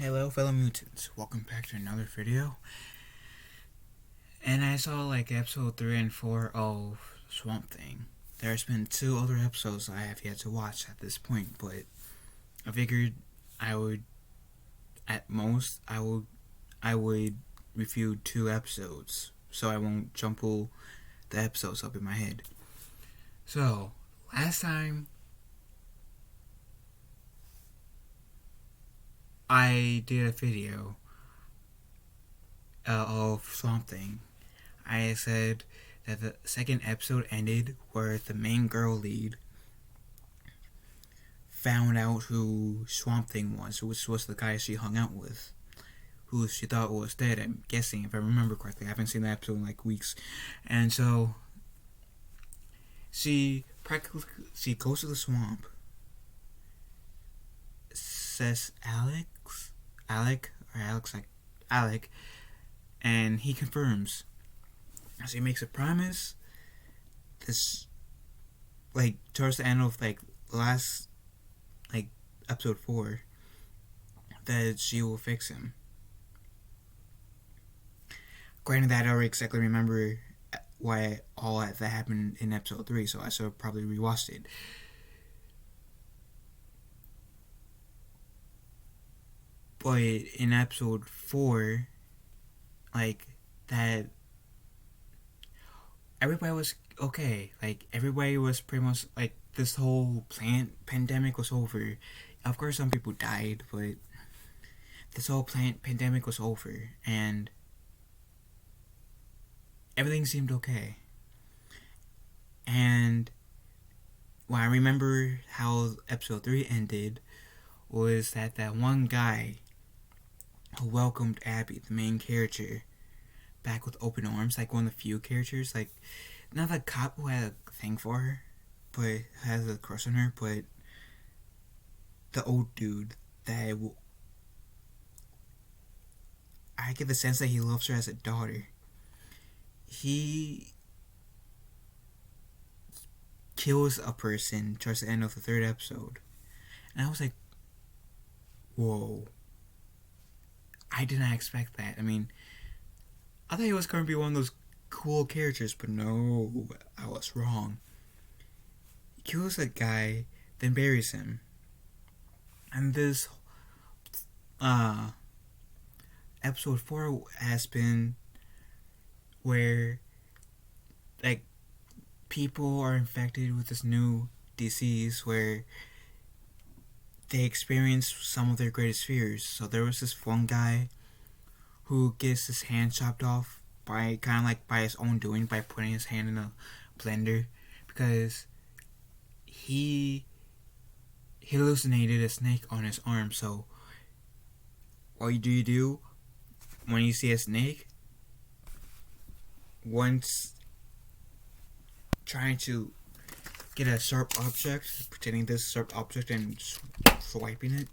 Hello fellow mutants, welcome back to another video. And I saw like episode 3 and 4 of Swamp Thing. There's been 2 other episodes I have yet to watch at this point, but I figured I would, at most, I would review 2 episodes, so I won't jumble the episodes up in my head. So, last time I did a video of Swamp Thing, I said that the second episode ended where the main girl lead found out who Swamp Thing was, which was the guy she hung out with, who she thought was dead, I'm guessing, if I remember correctly. I haven't seen that episode in like weeks. And so she goes to the swamp, says Alec, and he confirms. So he makes a promise this, like, towards the end of like last, like, episode 4, that she will fix him. Granted that I don't exactly remember why all that happened in episode 3, so I should have probably rewatched it. But in episode 4, like, that everybody was okay. Like, everybody was pretty much like, this whole pandemic was over. Of course, some people died, but this whole pandemic was over, and everything seemed okay. And when I remember how episode 3 ended, was that one guy who welcomed Abby, the main character, back with open arms, like one of the few characters, like, not the cop who had a thing for her, but has a crush on her, but the old dude that I get the sense that he loves her as a daughter. He kills a person towards the end of the 3rd episode, and I was like, whoa. I did not expect that. I mean, I thought he was going to be one of those cool characters, but no, I was wrong. He kills a guy, then buries him. And this episode 4 has been where, like, people are infected with this new disease where they experience some of their greatest fears. So there was this one guy who gets his hand chopped off by kind of like by his own doing, by putting his hand in a blender, because he hallucinated a snake on his arm. So what do you do when you see a snake? Once trying to get a sharp object, pretending this sharp object and swiping it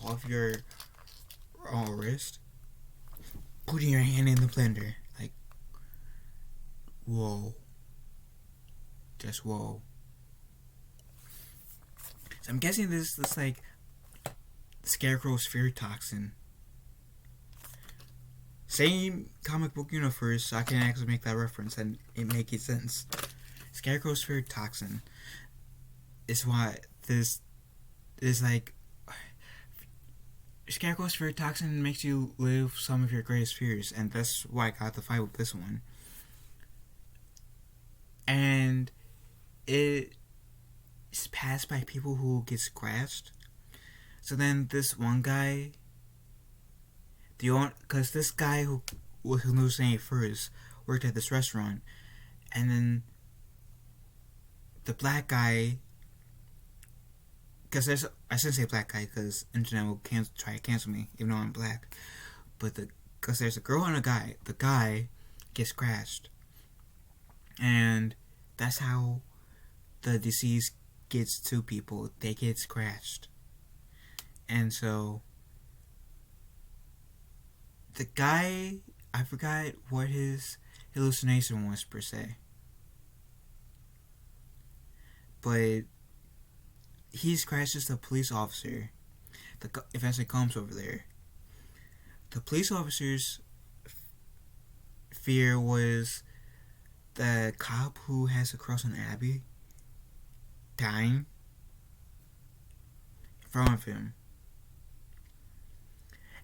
off your wrist, putting your hand in the blender. Like, whoa. Just whoa. So I'm guessing this like Scarecrow's fear toxin. Same comic book universe, so I can actually make that reference and it makes sense. Scarecrow's fear toxin is why this is like, Scarecrow's fear toxin makes you live some of your greatest fears, and that's why I got the fight with this one. And it's passed by people who get scratched. So then this one guy, because this guy who hallucinated first worked at this restaurant, and then the black guy, because I shouldn't say black guy because internet will try to cancel me even though I'm black, but because there's a girl and a guy, the guy gets scratched, and that's how the disease gets to people. They get scratched. And so the guy, I forgot what his hallucination was per se, but he scratches the police officer that eventually comes over there, the police officer's fear was the cop who has a crush on Abby dying in front of him.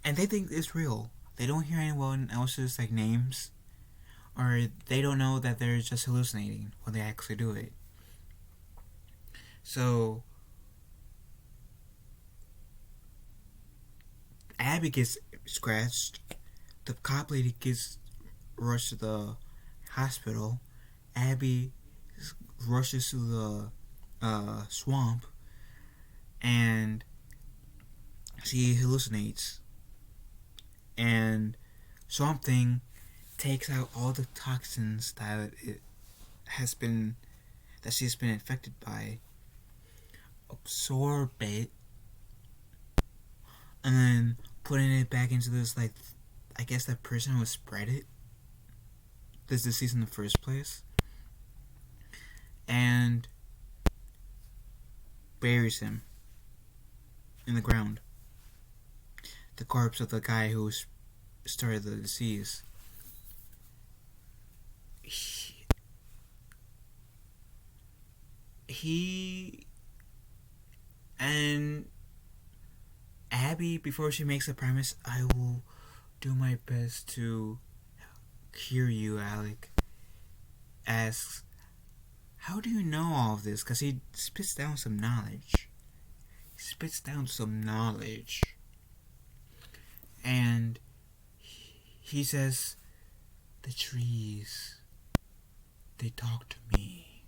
And they think it's real. They don't hear anyone else's like names, or they don't know that they're just hallucinating when they actually do it. So Abby gets scratched. The cop lady gets rushed to the hospital. Abby rushes to the swamp, and she hallucinates. And Swamp Thing takes out all the toxins that she's been infected by, absorb it, and then putting it back into this, like, I guess that person who spread it, this disease in the first place, and buries him in the ground. The corpse of the guy who started the disease. He and Abby, before she makes a promise, I will do my best to cure you, Alec, asks, how do you know all of this? Because he spits down some knowledge. And he says, the trees, they talk to me.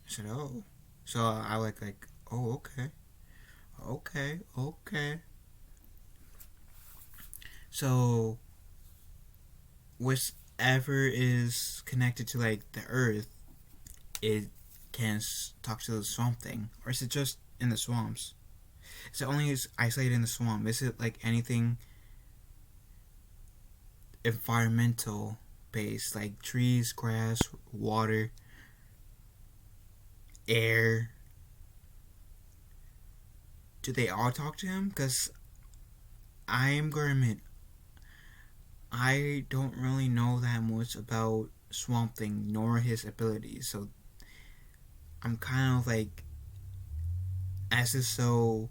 I said, oh. So I like, oh, okay. So whichever is connected to like the earth, it can talk to the Swamp Thing. Or is it just in the swamps? Is it only isolated in the swamp? Is it like anything environmental based, like trees, grass, water, air? Do they all talk to him? Because I am going to admit, I don't really know that much about Swamp Thing nor his abilities, so I'm kind of like, as this show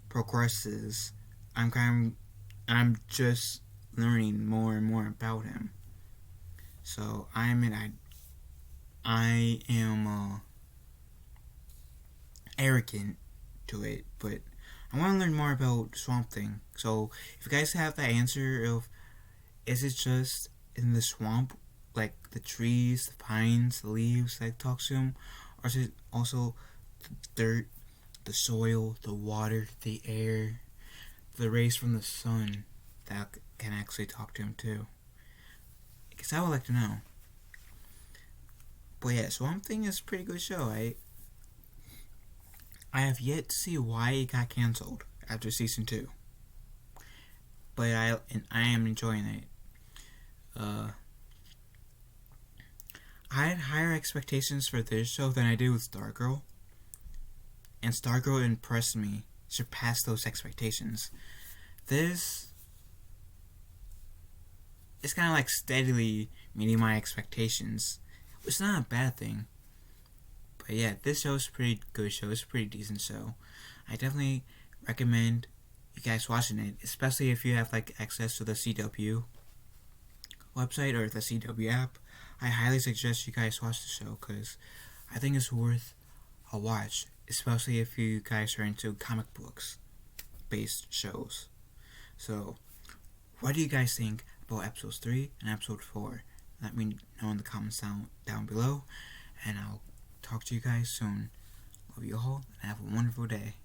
progresses, I'm just learning more and more about him. So I am arrogant to it, but I want to learn more about Swamp Thing. So if you guys have the answer of, is it just in the swamp, like the trees, the pines, the leaves that talk to him, or is it also the dirt, the soil, the water, the air, the rays from the sun that can actually talk to him too? Because I would like to know. But yeah, Swamp Thing is a pretty good show. I have yet to see why it got cancelled after season 2, but I am enjoying it. I had higher expectations for this show than I did with Stargirl, and Stargirl impressed me, surpassed those expectations. This is kind of like steadily meeting my expectations, which is not a bad thing. But yeah, this show is a pretty good show. It's a pretty decent show. I definitely recommend you guys watching it, especially if you have like access to the CW website or the CW app. I highly suggest you guys watch the show because I think it's worth a watch, especially if you guys are into comic books based shows. So, what do you guys think about episodes 3 and episode 4? Let me know in the comments down below, and I'll talk to you guys soon. Love you all, and have a wonderful day.